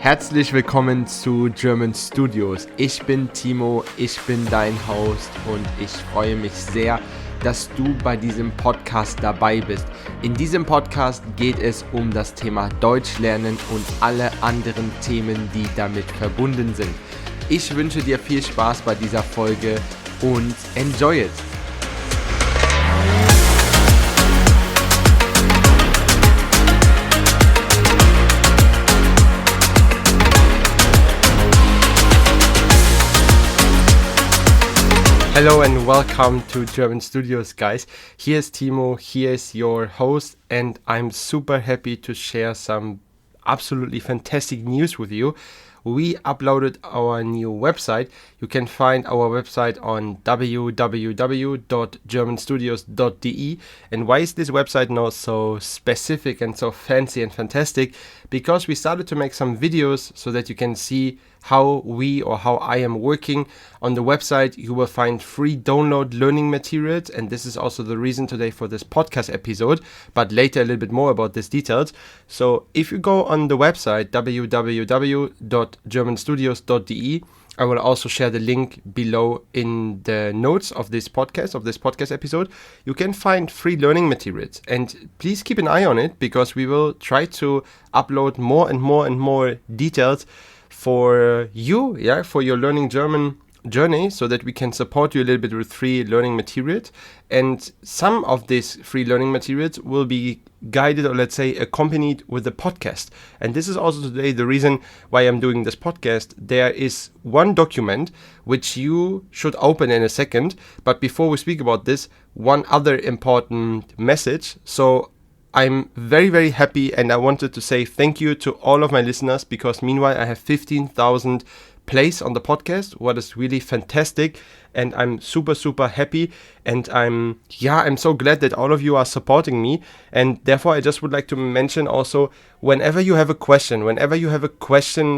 Herzlich willkommen zu GermanStudios. Ich bin Timo, ich bin dein Host und ich freue mich sehr, dass du bei diesem Podcast dabei bist. In diesem Podcast geht es um das Thema Deutsch lernen und alle anderen Themen, die damit verbunden sind. Ich wünsche dir viel Spaß bei dieser Folge und enjoy it! Hello and welcome to GermanStudios, guys. Here's Timo, here's your host, and I'm super happy to share some absolutely fantastic news with you. We uploaded our new website. You can find our website on www.germanstudios.de. And why is this website now so specific and so fancy and fantastic? Because we started to make some videos so that you can see how I am working. On the website, you will find free download learning materials, and this is also the reason today for this podcast episode, but later a little bit more about these details. So if you go on the website, www.germanstudios.de, I will also share the link below in the notes of this podcast episode. You can find free learning materials, and please keep an eye on it because we will try to upload more and more details for you, for your learning German journey, so that we can support you a little bit with free learning materials. And some of these free learning materials will be guided, or let's say accompanied with the podcast. And this is also today the reason why I'm doing this podcast. There is one document which you should open in a second, but before we speak about this, one other important message. So I'm very, very happy, and I wanted to say thank you to all of my listeners, because meanwhile I have 15,000 plays on the podcast, what is really fantastic, and I'm super happy, and I'm so glad that all of you are supporting me. And therefore I just would like to mention also, whenever you have a question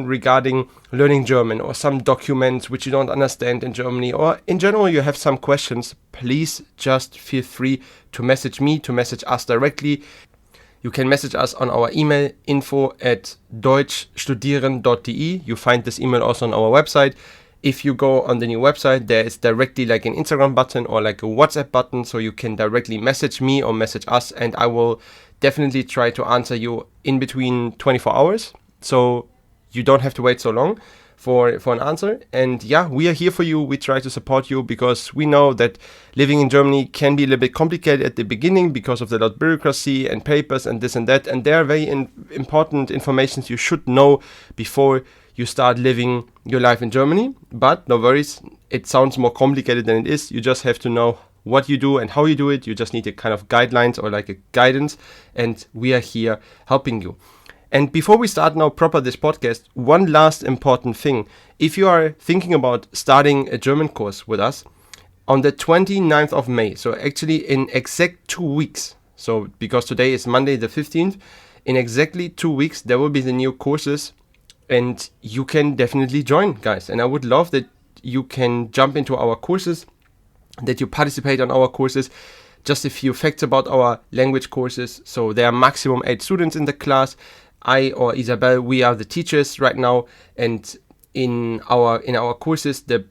regarding learning German, or some documents which you don't understand in Germany, or in general you have some questions, please just feel free to message me, to message us directly. You can message us on our email info@deutschstudieren.de. You find this email also on our website. If you go on the new website, there is directly like an Instagram button or like a WhatsApp button, so you can directly message me or message us, and I will definitely try to answer you in between 24 hours. So you don't have to wait so long for an answer. And we are here for you. We try to support you because we know that living in Germany can be a little bit complicated at the beginning because of the lot of bureaucracy and papers and this and that. And there are very important informations you should know before you start living your life in Germany. But no worries, it sounds more complicated than it is. You just have to know what you do and how you do it. You just need a kind of guidelines or like a guidance, and we are here helping you. And before we start now proper this podcast, one last important thing. If you are thinking about starting a German course with us, on the 29th of May, so actually in exact 2 weeks, so because today is Monday the 15th, in exactly 2 weeks there will be the new courses, and you can definitely join, guys. And I would love that you can jump into our courses, that you participate on our courses. Just a few facts about our language courses. So there are maximum 8 students in the class. I or Isabel, we are the teachers right now, and in our courses, the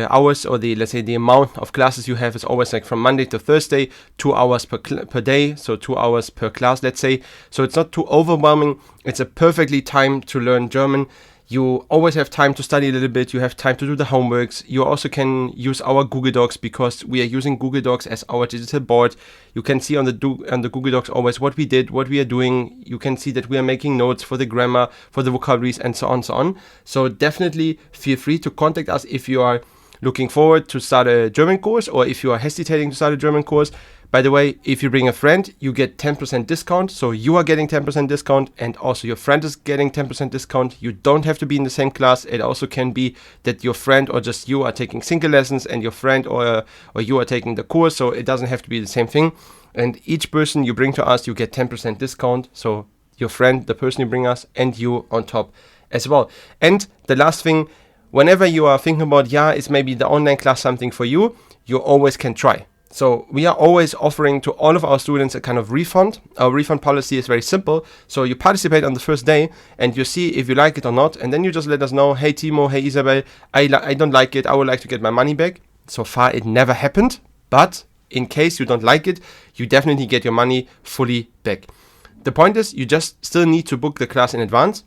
hours, or the, let's say, the amount of classes you have is always like from Monday to Thursday, 2 hours per day, so 2 hours per class, let's say. So it's not too overwhelming. It's a perfectly time to learn German. You always have time to study a little bit. You have time to do the homeworks. You also can use our Google Docs, because we are using Google Docs as our digital board. You can see on the Google Docs always what we did, what we are doing. You can see that we are making notes for the grammar, for the vocabularies, and so on. So definitely feel free to contact us if you are looking forward to start a German course, or if you are hesitating to start a German course. By the way, if you bring a friend, you get 10% discount. So you are getting 10% discount, and also your friend is getting 10% discount. You don't have to be in the same class. It also can be that your friend or just you are taking single lessons, and your friend or you are taking the course. So it doesn't have to be the same thing. And each person you bring to us, you get 10% discount. So your friend, the person you bring us, and you on top as well. And the last thing, whenever you are thinking about, is maybe the online class something for you, you always can try. So we are always offering to all of our students a kind of refund. Our refund policy is very simple. So you participate on the first day and you see if you like it or not. And then you just let us know, hey Timo, hey Isabel, I don't like it. I would like to get my money back. So far it never happened. But in case you don't like it, you definitely get your money fully back. The point is you just still need to book the class in advance.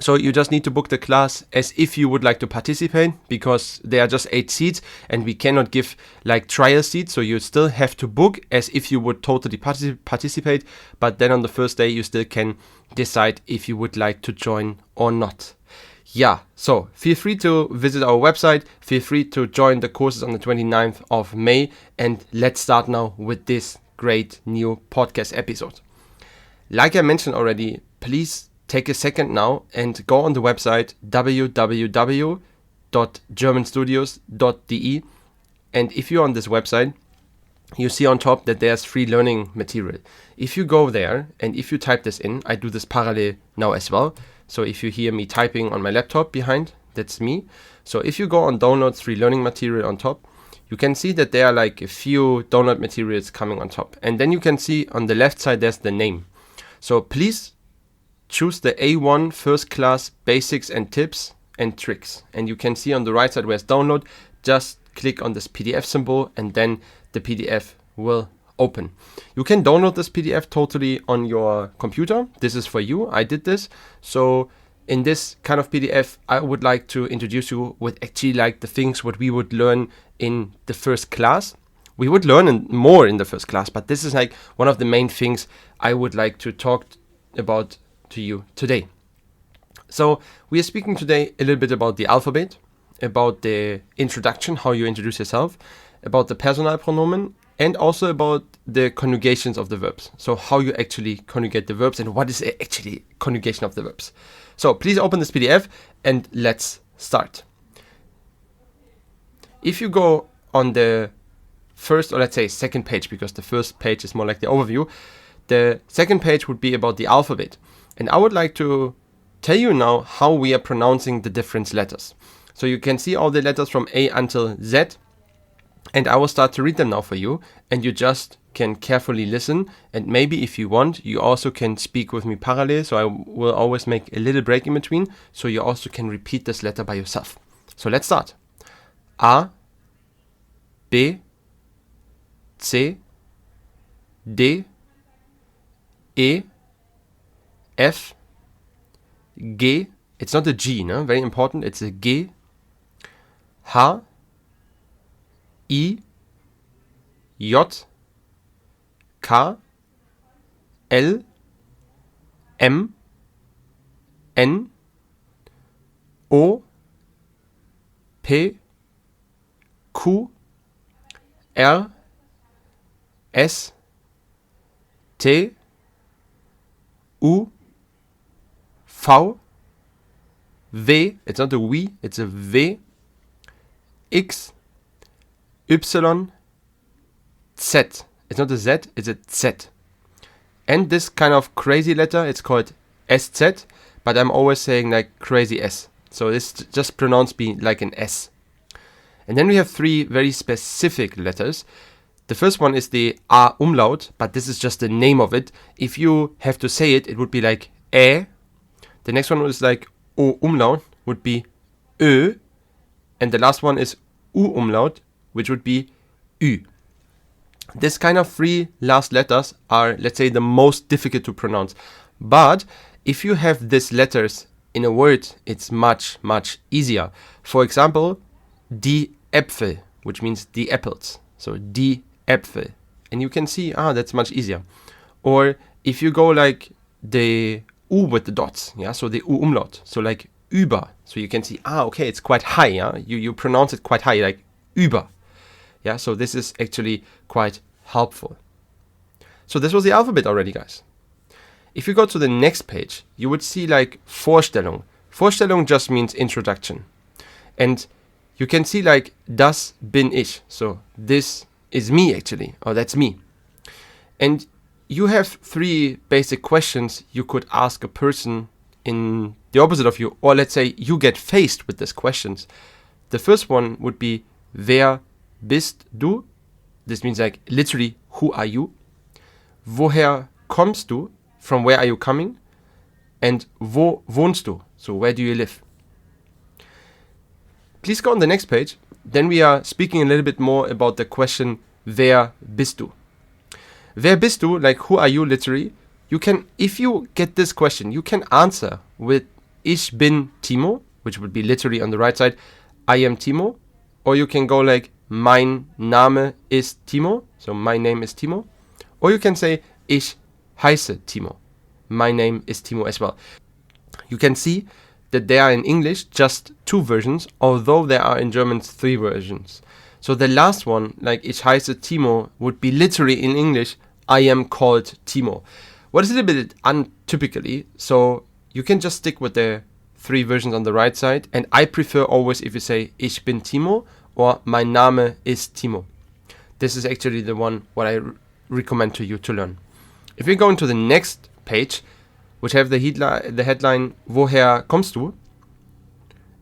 So you just need to book the class as if you would like to participate, because there are just 8 seats and we cannot give like trial seats. So you still have to book as if you would totally participate. But then on the first day, you still can decide if you would like to join or not. Yeah, so feel free to visit our website. Feel free to join the courses on the 29th of May. And let's start now with this great new podcast episode. Like I mentioned already, please take a second now and go on the website www.germanstudios.de, and if you're on this website, you see on top that there's free learning material. If you go there and if you type this in, I do this parallel now as well. So if you hear me typing on my laptop behind, that's me. So if you go on download free learning material on top, you can see that there are like a few download materials coming on top. And then you can see on the left side, there's the name. So please choose the A1 First Class Basics and Tips and Tricks. And you can see on the right side where it's download, just click on this PDF symbol and then the PDF will open. You can download this PDF totally on your computer. This is for you. I did this. So in this kind of PDF, I would like to introduce you with actually like the things what we would learn in the first class. We would learn more in the first class, but this is like one of the main things I would like to talk about to you today. So we are speaking today a little bit about the alphabet, about the introduction, how you introduce yourself, about the Personalpronmen, and also about the conjugations of the verbs. So how you actually conjugate the verbs and what is actually conjugation of the verbs. So please open this PDF and let's start. If you go on the first, or let's say second page, because the first page is more like the overview, the second page would be about the alphabet. And I would like to tell you now how we are pronouncing the different letters. So you can see all the letters from A until Z. And I will start to read them now for you. And you just can carefully listen. And maybe if you want, you also can speak with me parallel. So I will always make a little break in between. So you also can repeat this letter by yourself. So let's start. A, B, C, D, E, F, G, it's not a G, no? Very important, it's a G, H, I, J, K, L, M, N, O, P, Q, R, S, T, U, V, W, it's not a W, it's a W, X, Y, Z. It's not a Z, it's a Z. And this kind of crazy letter, it's called SZ, but I'm always saying like crazy S. So this just pronounced be like an S. And then we have 3 very specific letters. The first one is the A umlaut, but this is just the name of it. If you have to say it, it would be like Ä. The next one is like O umlaut, would be Ö. And the last one is U umlaut, which would be Ü. This kind of 3 last letters are, let's say, the most difficult to pronounce. But if you have these letters in a word, it's much, much easier. For example, die Äpfel, which means the apples. So die Äpfel. And you can see, that's much easier. Or if you go like the U with the dots, yeah, so the U umlaut, so like über. So you can see, okay, it's quite high, yeah. You pronounce it quite high, like über. Yeah, so this is actually quite helpful. So this was the alphabet already, guys. If you go to the next page, you would see like Vorstellung. Vorstellung just means introduction. And you can see like das bin ich. So this is me actually, or that's me. And you have 3 basic questions you could ask a person in the opposite of you, or let's say you get faced with these questions. The first one would be, wer bist du? This means like literally, who are you? Woher kommst du? From where are you coming? And wo wohnst du? So where do you live? Please go on the next page. Then we are speaking a little bit more about the question, wer bist du? Wer bist du? Like, who are you literally? You can, if you get this question, you can answer with Ich bin Timo, which would be literally on the right side, I am Timo. Or you can go like, mein Name ist Timo. So my name is Timo. Or you can say, Ich heiße Timo. My name is Timo as well. You can see that there are in English just 2 versions, although there are in German 3 versions. So the last one, like Ich heiße Timo, would be literally in English, I am called Timo. What is a little bit untypically, so you can just stick with the 3 versions on the right side, and I prefer always if you say Ich bin Timo or mein Name ist Timo. This is actually the one what I recommend to you to learn. If we go into the next page, which have the headline, Woher kommst du?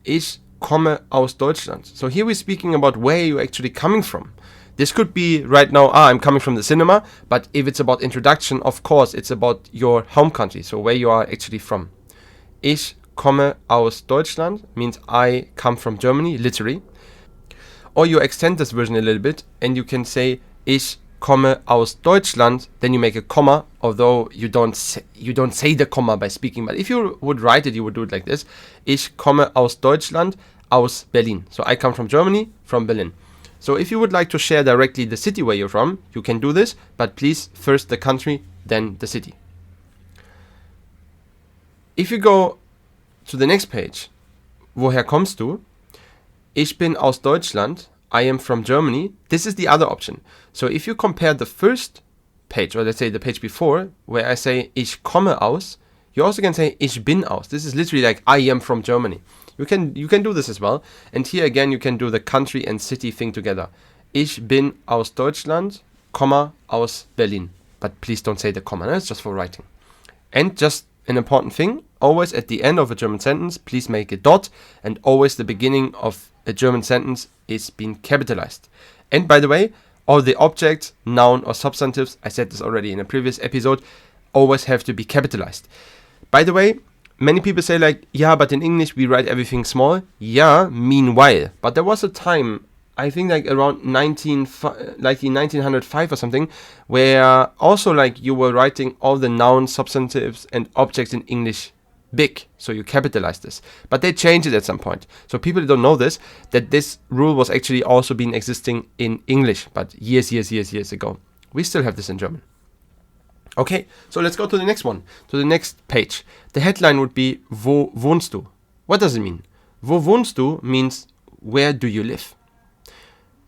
Ich komme aus Deutschland. So here we're speaking about where you're actually coming from. This could be right now, I'm coming from the cinema, but if it's about introduction, of course, it's about your home country, so where you are actually from. Ich komme aus Deutschland means I come from Germany, literally. Or you extend this version a little bit, and you can say, Ich komme aus Deutschland, then you make a comma, although you don't say the comma by speaking, but if you would write it, you would do it like this. Ich komme aus Deutschland, aus Berlin. So I come from Germany, from Berlin. So if you would like to share directly the city where you're from, you can do this, but please first the country, then the city. If you go to the next page, Woher kommst du? Ich bin aus Deutschland, I am from Germany. This is the other option. So if you compare the first page, or let's say the page before, where I say Ich komme aus, you also can say Ich bin aus. This is literally like I am from Germany. You can do this as well. And here again, you can do the country and city thing together. Ich bin aus Deutschland, comma, aus Berlin. But please don't say the comma, it's just for writing. And just an important thing, always at the end of a German sentence, please make a dot, and always the beginning of a German sentence is being capitalized. And by the way, all the objects, noun or substantives, I said this already in a previous episode, always have to be capitalized. By the way, many people say like, yeah, but in English we write everything small. Yeah, meanwhile. But there was a time, I think like around 1905 or something, where also like you were writing all the nouns, substantives and objects in English big. So you capitalize this. But they changed it at some point. So people don't know this, that this rule was actually also been existing in English, but years ago. We still have this in German. Okay, so let's go to the next one, to the next page. The headline would be, Wo wohnst du? What does it mean? Wo wohnst du means, where do you live?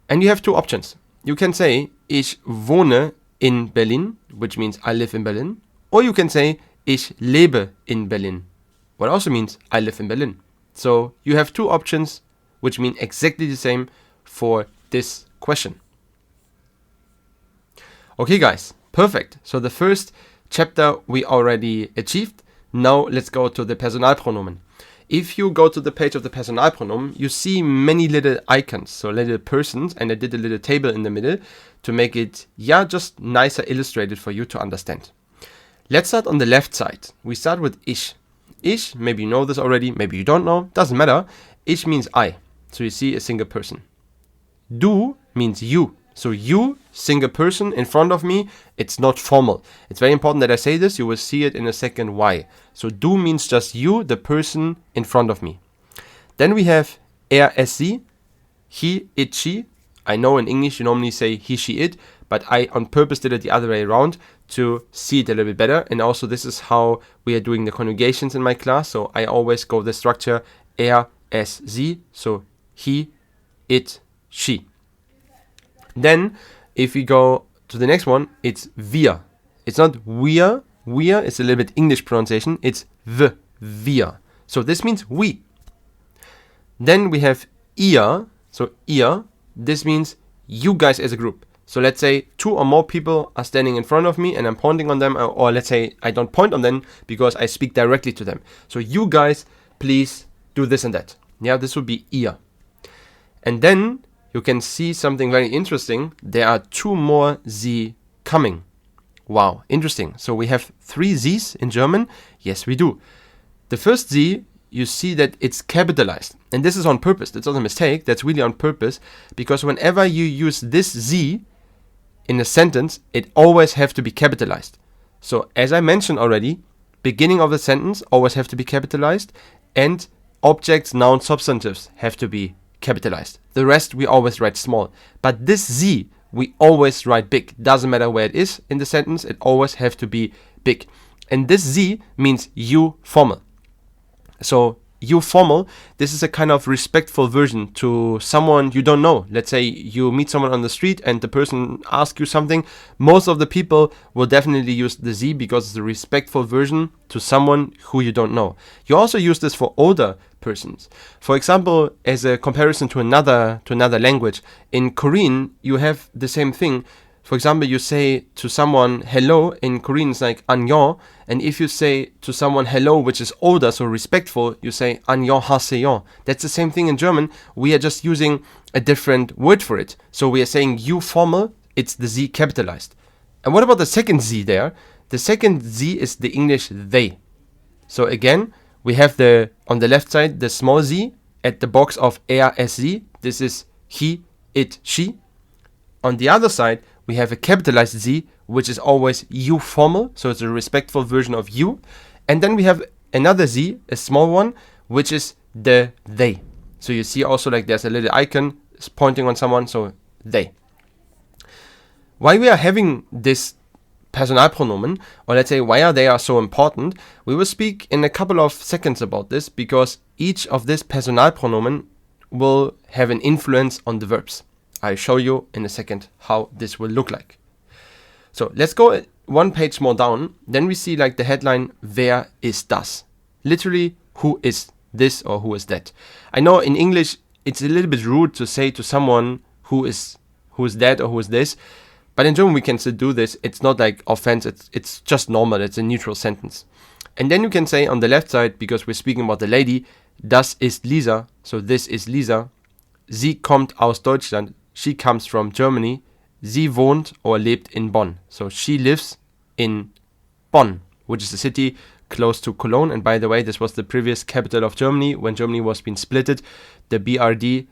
And you have 2 options. You can say, Ich wohne in Berlin, which means I live in Berlin. Or you can say, Ich lebe in Berlin, what also means I live in Berlin. So you have 2 options, which mean exactly the same for this question. Okay, guys. Perfect. So the first chapter we already achieved. Now let's go to the Personalpronomen. If you go to the page of the Personalpronomen, you see many little icons, so little persons, and I did a little table in the middle to make it, just nicer illustrated for you to understand. Let's start on the left side. We start with Ich. Ich, maybe you know this already, maybe you don't know, doesn't matter. Ich means I, so you see a single person. Du means you. So you, single person in front of me, it's not formal. It's very important that I say this. You will see it in a second why. So du means just you, the person in front of me. Then we have es, sie, he, it, she. I know in English you normally say he, she, it, but I on purpose did it the other way around to see it a little bit better. And also this is how we are doing the conjugations in my class. So I always go the structure es, sie. So he, it, she. Then, if we go to the next one, it's wir. It's not wir. Wir is a little bit English pronunciation. It's wir. So this means we. Then we have ihr. So ihr, this means you guys as a group. So let's say 2 or more people are standing in front of me and I'm pointing on them. Or let's say I don't point on them because I speak directly to them. So you guys, please do this and that. Yeah, this would be ihr. And then you can see something very interesting. There are 2 more Sie coming. Wow, interesting. So we have 3 Sie's in German. Yes, we do. The first Sie, you see that it's capitalized. And this is on purpose. That's not a mistake. That's really on purpose. Because whenever you use this Sie in a sentence, it always have to be capitalized. So as I mentioned already, beginning of the sentence always have to be capitalized. And objects, nouns, substantives have to be capitalized. The rest we always write small. But this Sie, we always write big. Doesn't matter where it is in the sentence, it always have to be big. And this Sie means you formal. So you formal, this is a kind of respectful version to someone you don't know. Let's say you meet someone on the street and the person asks you something. Most of the people will definitely use the Sie because it's a respectful version to someone who you don't know. You also use this for older persons. For example, as a comparison to another language, in Korean you have the same thing. For example, you say to someone hello, in Korean it's like 안녕, and if you say to someone hello which is older, so respectful, you say 안녕하세요. That's the same thing in German. We are just using a different word for it. So we are saying you formal, it's the Sie capitalized. And what about the second Sie there? The second Sie is the English they. So again, we have on the left side the small Sie at the box of Sie. This is he, it, she. On the other side, we have a capitalized Sie, which is always you formal, so it's a respectful version of you. And then we have another Sie, a small one, which is the they. So you see also like there's a little icon pointing on someone, so they. Why we are having this Personalpronomen, or let's say why they are so important, we will speak in a couple of seconds about this, because each of this Personalpronomen will have an influence on the verbs. I'll show you in a second how this will look like. So let's go 1 page more down. Then we see like the headline, Wer ist das? Literally, who is this or who is that? I know in English it's a little bit rude to say to someone who is that or who is this. But in German we can still do this. It's not like offense, it's just normal, it's a neutral sentence. And then you can say on the left side, because we're speaking about the lady, das ist Lisa, so this is Lisa. Sie kommt aus Deutschland, she comes from Germany. Sie wohnt or lebt in Bonn. So she lives in Bonn, which is a city close to Cologne. And by the way, this was the previous capital of Germany. When Germany was being splitted, the BRD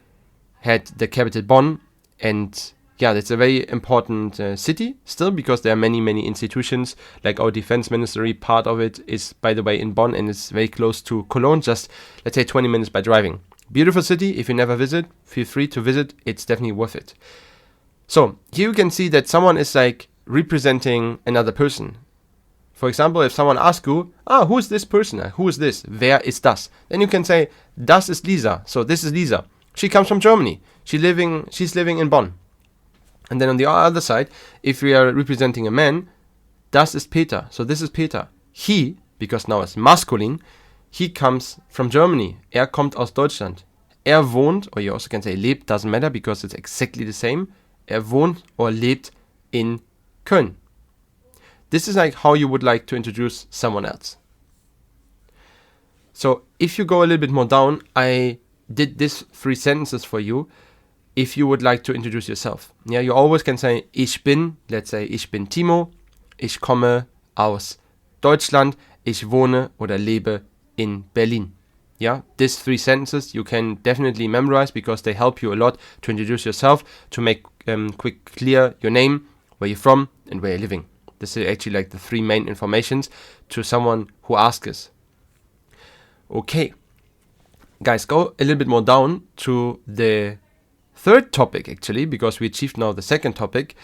had the capital Bonn. And yeah, that's a very important city still, because there are many, many institutions. Like our defense ministry, part of it is, by the way, in Bonn, and it's very close to Cologne, just let's say 20 minutes by driving. Beautiful city. If you never visit, feel free to visit. It's definitely worth it. So here you can see that someone is like representing another person. For example, if someone asks you, who is this person? Who is this? Wer ist das? Then you can say, das ist Lisa. So this is Lisa. She comes from Germany. She's living in Bonn. And then on the other side, if we are representing a man, das ist Peter. So this is Peter. He, because now it's masculine, he comes from Germany. Kommt aus Deutschland. Wohnt, or you also can say lebt, doesn't matter because it's exactly the same. Wohnt or lebt in Köln. This is like how you would like to introduce someone else. So if you go a little bit more down, I did these 3 sentences for you. If you would like to introduce yourself. Yeah, you always can say ich bin, let's say ich bin Timo, ich komme aus Deutschland, ich wohne oder lebe in Berlin. Yeah, these 3 sentences you can definitely memorize because they help you a lot to introduce yourself, to make clear your name, where you're from, and where you're living. This is actually like the 3 main informations to someone who asks us. Okay, guys, go a little bit more down to the 3rd topic actually, because we achieved now the 2nd topic,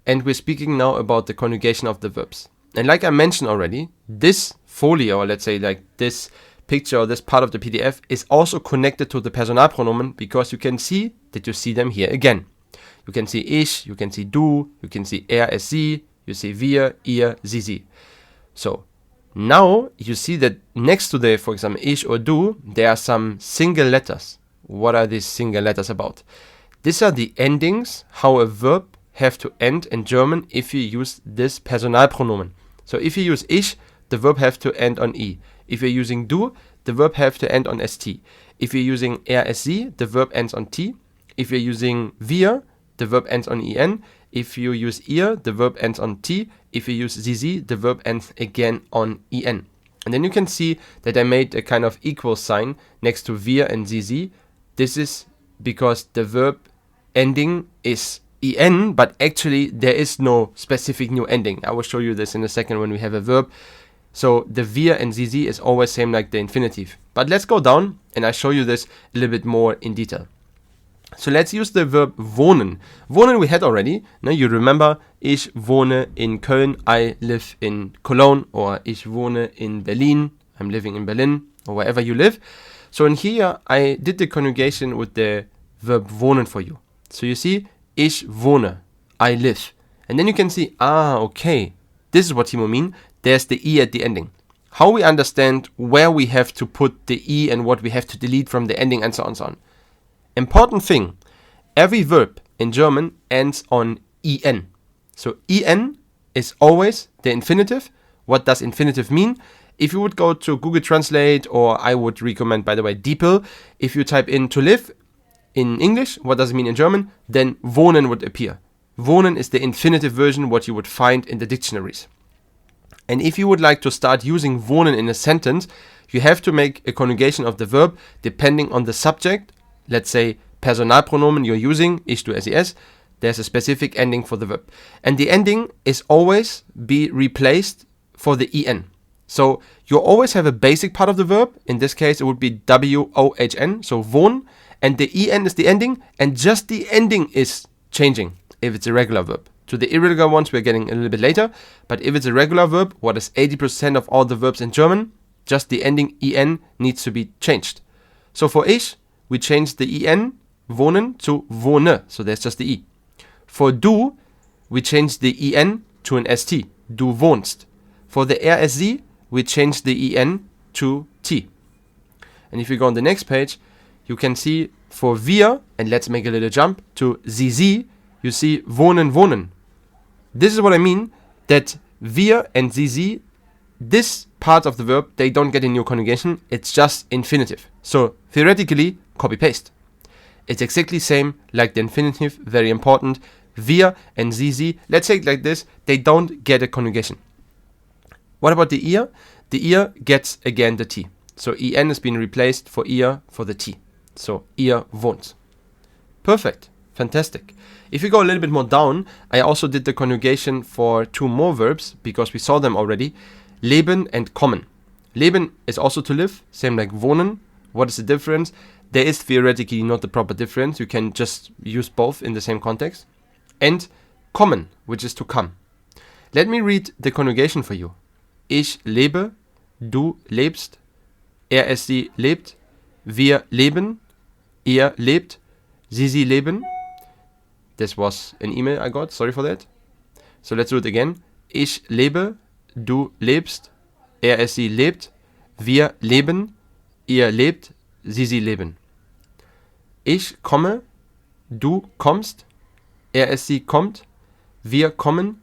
and we're speaking now about the conjugation of the verbs. And like I mentioned already, this folio, or let's say like this picture or this part of the PDF, is also connected to the Personalpronomen, because you can see that you see them here again. You can see ich, you can see du, you can see es, sie, you see wir, ihr, sie. So now you see that next to the, for example, ich or du, there are some single letters. What are these single letters about? These are the endings, how a verb have to end in German if you use this Personalpronomen. So if you use ich, the verb have to end on i. If you're using du, the verb have to end on st. If you're using sie, the verb ends on t. If you're using wir, the verb ends on en. If you use ihr, the verb ends on t. If you use sie, the verb ends again on en. And then you can see that I made a kind of equal sign next to wir and sie. This is because the verb ending is en, but actually there is no specific new ending. I will show you this in a second when we have a verb. So the wir and sie is always same like the infinitive. But let's go down and I show you this a little bit more in detail. So let's use the verb wohnen. Wohnen we had already. Now you remember, ich wohne in Köln, I live in Cologne, or ich wohne in Berlin, I'm living in Berlin, or wherever you live. So in here, I did the conjugation with the verb wohnen for you. So you see, ich wohne, I live. And then you can see, okay, this is what Timo mean. There's the e at the ending. How we understand where we have to put the e and what we have to delete from the ending and so on and so on. Important thing, every verb in German ends on en. So en is always the infinitive. What does infinitive mean? If you would go to Google Translate, or I would recommend, by the way, DeepL, if you type in to live in English, what does it mean in German? Then wohnen would appear. Wohnen is the infinitive version, what you would find in the dictionaries. And if you would like to start using wohnen in a sentence, you have to make a conjugation of the verb depending on the subject. Let's say Personalpronomen you're using, ich, du, es. There's a specific ending for the verb. And the ending is always be replaced for the en. So you always have a basic part of the verb. In this case, it would be wohn, so wohn. And the en is the ending, and just the ending is changing if it's a regular verb. To the irregular ones, we're getting a little bit later. But if it's a regular verb, what is 80% of all the verbs in German, just the ending en needs to be changed. So for ich, we change the en, wohnen, to wohne. So there's just the e. For du, we change the en to an st. Du wohnst. For the rsc, we change the en to t. And if you go on the next page, you can see for wir, and let's make a little jump, to sie, you see wohnen, wohnen. This is what I mean, that wir and sie, this part of the verb, they don't get a new conjugation, it's just infinitive. So theoretically, copy-paste. It's exactly same like the infinitive, very important. Wir and sie, let's say it like this, they don't get a conjugation. What about the ihr? The ihr gets again the t. So en has been replaced for ihr for the t. So ihr wohnt. Perfect. Fantastic. If you go a little bit more down, I also did the conjugation for two more verbs because we saw them already. Leben and kommen. Leben is also to live, same like wohnen. What is the difference? There is theoretically not the proper difference. You can just use both in the same context. And kommen, which is to come. Let me read the conjugation for you. Ich lebe, du lebst, sie lebt, wir leben, ihr lebt, sie leben. This was an email I got, sorry for that. So let's do it again. Ich lebe, du lebst, sie lebt, wir leben, ihr lebt, sie leben. Ich komme, du kommst, sie kommt, wir kommen,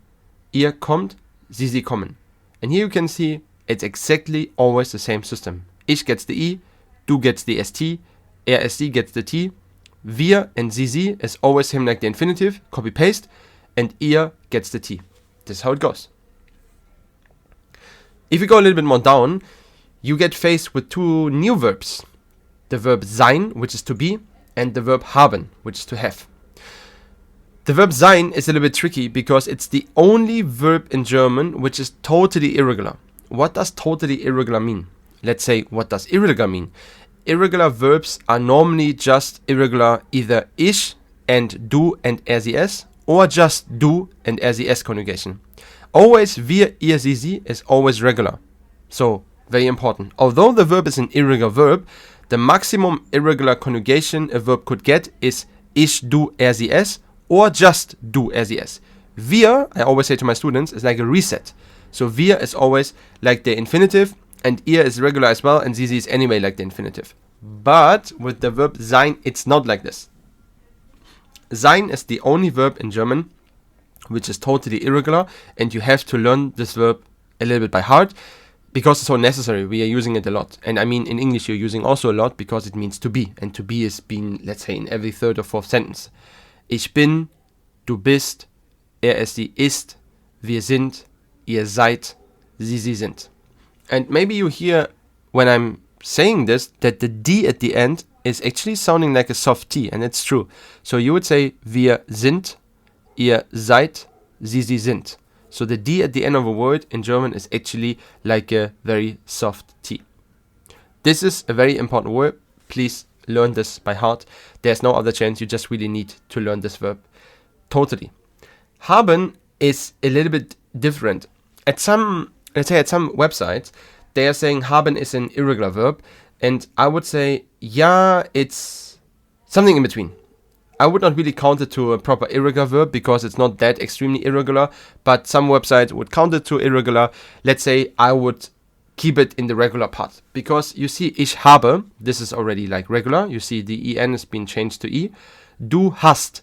ihr kommt, sie kommen. And here you can see it's exactly always the same system. Ich gets the e, du gets the st, sie gets the t. Wir and sie is always same like the infinitive, copy paste, and ihr gets the t. This is how it goes. If you go a little bit more down, you get faced with two new verbs. The verb sein, which is to be, and the verb haben, which is to have. The verb sein is a little bit tricky because it's the only verb in German which is totally irregular. What does totally irregular mean? Let's say, what does irregular mean? Irregular verbs are normally just irregular either ich and du and ses, or just du and ses conjugation. Always wir, ihr, sie is always regular. So, very important. Although the verb is an irregular verb, the maximum irregular conjugation a verb could get is ich, du, ses, or just du, ses. Wir, I always say to my students, is like a reset. So wir is always like the infinitive, and ihr is regular as well, and sie is anyway like the infinitive. But with the verb sein, it's not like this. Sein is the only verb in German which is totally irregular, and you have to learn this verb a little bit by heart. because it's so necessary, we are using it a lot. And I mean, in English, you're using also a lot because it means to be. And to be is being, let's say, in every third or fourth sentence. Ich bin, du bist, sie ist, wir sind, ihr seid, sie sind. And maybe you hear when I'm saying this that the D at the end is actually sounding like a soft T, and it's true. So you would say, wir sind, ihr seid, sie sind. So the D at the end of a word in German is actually like a very soft T. This is a very important word. Please learn this by heart. There's no other chance. You just really need to learn this verb. Totally. Haben is a little bit different. At some websites, they are saying haben is an irregular verb. And I would say, yeah, it's something in between. I would not really count it to a proper irregular verb because it's not that extremely irregular, but some websites would count it to irregular. Let's say I would keep it in the regular part because you see, ich habe, this is already like regular. You see the en has been changed to e. Du hast.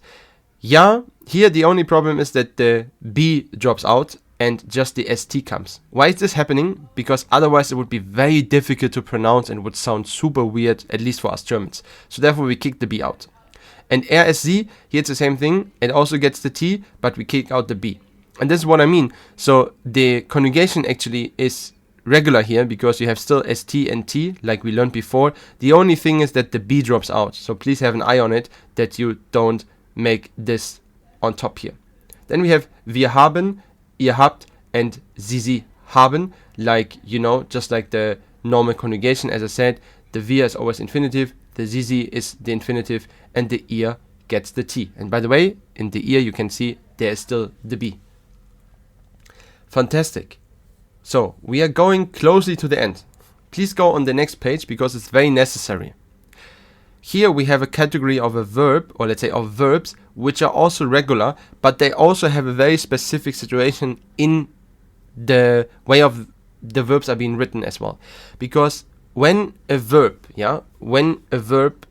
Yeah, here the only problem is that the b drops out and just the st comes. Why is this happening? Because otherwise it would be very difficult to pronounce and would sound super weird, at least for us Germans. So therefore we kick the b out. And sie, here it's the same thing. It also gets the t, but we kick out the b. And this is what I mean. So the conjugation actually is regular here because you have still st and t like we learned before. The only thing is that the b drops out. So please have an eye on it that you don't make this on top here. Then we have wir haben, ihr habt, and sie haben, like, you know, just like the normal conjugation. As I said, the wir is always infinitive, the sie is the infinitive, and the ihr gets the t. And by the way, in the ihr you can see there is still the b. Fantastic. So we are going closely to the end. Please go on the next page because it's very necessary. Here we have a category of a verb, or let's say of verbs, which are also regular, but they also have a very specific situation in the way of the verbs are being written as well. Because when a verb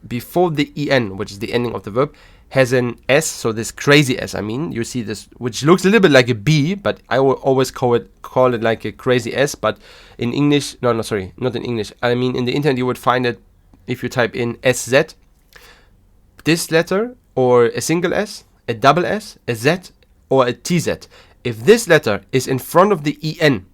before the en, which is the ending of the verb, has an s, so this crazy s, I mean, you see this, which looks a little bit like a b, but I will always call it like a crazy s, but in English, not in English, I mean in the internet you would find it if you type in sz, this letter, or a single s, a double s, a z, or a tz. If this letter is in front of the en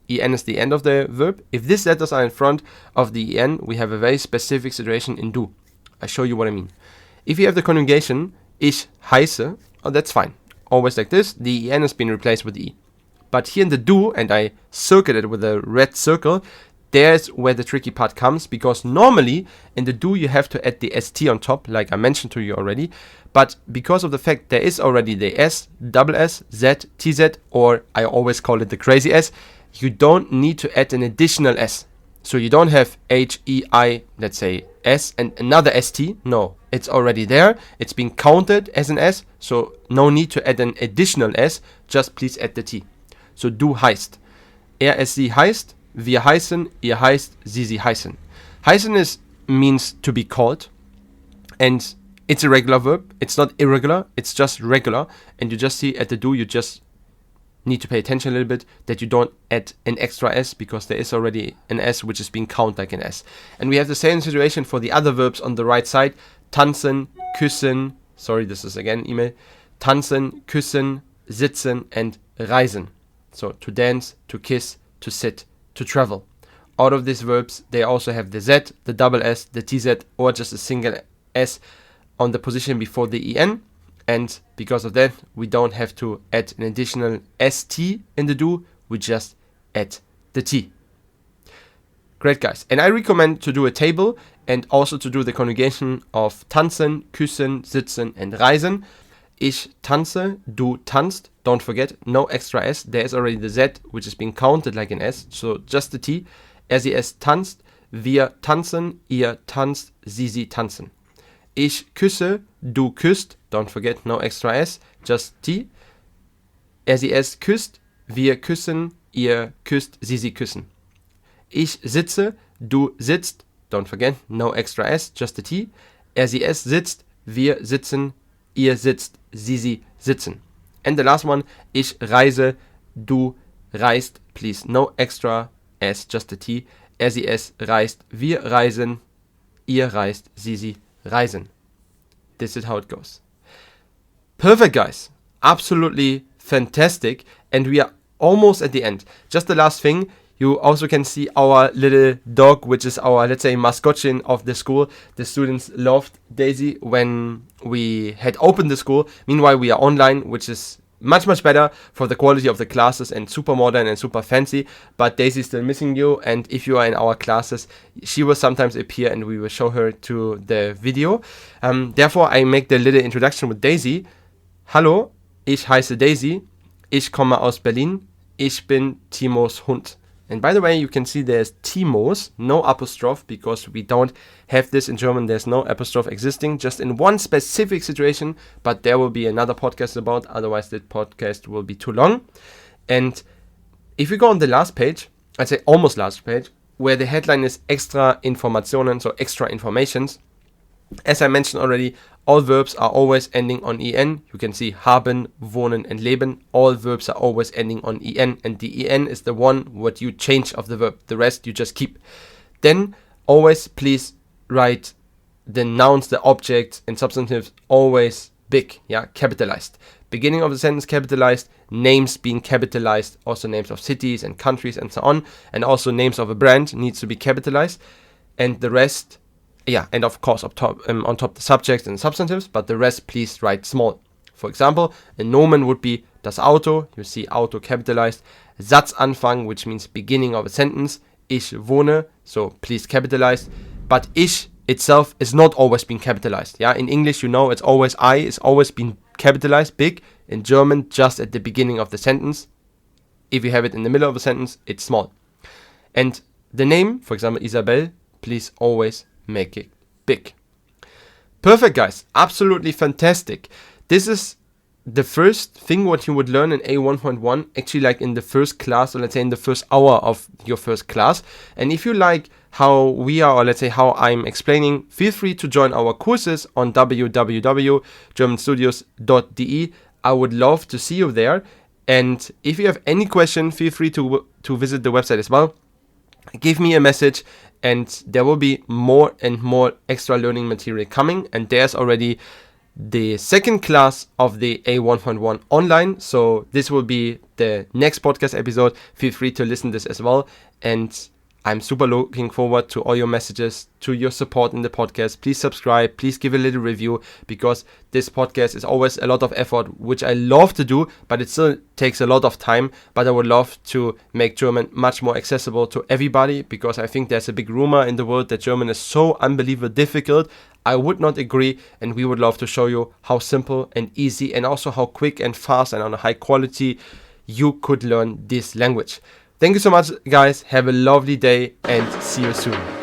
is the end of the verb, if these letters are in front of the en, we have a very specific situation in du. I show you what I mean. If you have the conjugation, ich heiße, oh, that's fine. Always like this, the en has been replaced with e. But here in the du, and I circled it with a red circle, there's where the tricky part comes, because normally in the do you have to add the st on top, like I mentioned to you already, but because of the fact there is already the s, double s, z, tz, or I always call it the crazy s, you don't need to add an additional s. So you don't have h-e-i, let's say s, and another st. No, it's already there, it's been counted as an s, so no need to add an additional s, just please add the t. So du heißt, sie heißt, wir heißen, ihr heißt, sie heißen. Heißen means to be called, and it's a regular verb. It's not irregular, it's just regular. And you just see at the do, you just need to pay attention a little bit that you don't add an extra s, because there is already an s which is being counted like an s. And we have the same situation for the other verbs on the right side. Tanzen, küssen, sorry, this is again email. Tanzen, küssen, sitzen, and reisen. So to dance, to kiss, to sit, to travel. All of these verbs, they also have the z, the double s, the tz, or just a single s on the position before the en. And because of that, we don't have to add an additional st in the do, we just add the t. Great, guys. And I recommend to do a table and also to do the conjugation of tanzen, küssen, sitzen, and reisen. Ich tanze, du tanzt. Don't forget, no extra s. There is already the z, which is being counted like an s, so just the t. Sie tanzt, wir tanzen, ihr tanzt, sie tanzen. Ich küsse, du küsst. Don't forget, no extra s, just t. Sie küsst, wir küssen, ihr küsst, sie küssen. Ich sitze, du sitzt. Don't forget, no extra s, just the t. Sie sitzt, wir sitzen, ihr sitzt, sie sitzen. And the last one, ich reise, du reist, please, no extra as just a T, sie, es reist, wir reisen, ihr reist, sie reisen. This is how it goes. Perfect, guys. Absolutely fantastic. And we are almost at the end. Just the last thing. You also can see our little dog, which is our, let's say, mascotchen of the school. The students loved Daisy when we had opened the school. Meanwhile, we are online, which is much better for the quality of the classes and super modern and super fancy, but Daisy is still missing you, and if you are in our classes, she will sometimes appear and we will show her to the video. Therefore, I make the little introduction with Daisy. Hallo, ich heiße Daisy, ich komme aus Berlin, ich bin Timos Hund. And by the way, you can see there's Timos, no apostrophe, because we don't have this in German. There's no apostrophe existing, just in one specific situation, but there will be another podcast about, otherwise the podcast will be too long. And if we go on the last page, I'd say almost last page, where the headline is extra Informationen, so extra informations. As I mentioned already, all verbs are always ending on en. You can see haben, wohnen, and leben. All verbs are always ending on en, and the en is the one what you change of the verb. The rest you just keep. Then always please write the nouns, the objects, and substantives always big, capitalized. Beginning of the sentence capitalized, names being capitalized, also names of cities and countries and so on, and also names of a brand needs to be capitalized, and the rest. And of course on top the subjects and substantives, but the rest please write small. For example, a nomen would be das Auto, you see Auto capitalized, Satzanfang, which means beginning of a sentence, ich wohne, so please capitalize, but ich itself is not always being capitalized. In English, it's always I is always being capitalized, big. In German, just at the beginning of the sentence. If you have it in the middle of a sentence, it's small. And the name, for example, Isabel, please always make it big. Perfect, guys. Absolutely fantastic. This is the first thing what you would learn in A1.1, actually like in the first class, or let's say in the first hour of your first class. And if you like how we are, or let's say how I'm explaining, feel free to join our courses on www.germanstudios.de. I would love to see you there. And if you have any question, feel free to visit the website as well. Give me a message, and there will be more and more extra learning material coming. And there's already the second class of the A1.1 online. So this will be the next podcast episode. Feel free to listen to this as well. And I'm super looking forward to all your messages, to your support in the podcast. Please subscribe, please give a little review, because this podcast is always a lot of effort, which I love to do, but it still takes a lot of time. But I would love to make German much more accessible to everybody, because I think there's a big rumor in the world that German is so unbelievably difficult. I would not agree, and we would love to show you how simple and easy, and also how quick and fast and on a high quality you could learn this language. Thank you so much, guys. Have a lovely day and see you soon.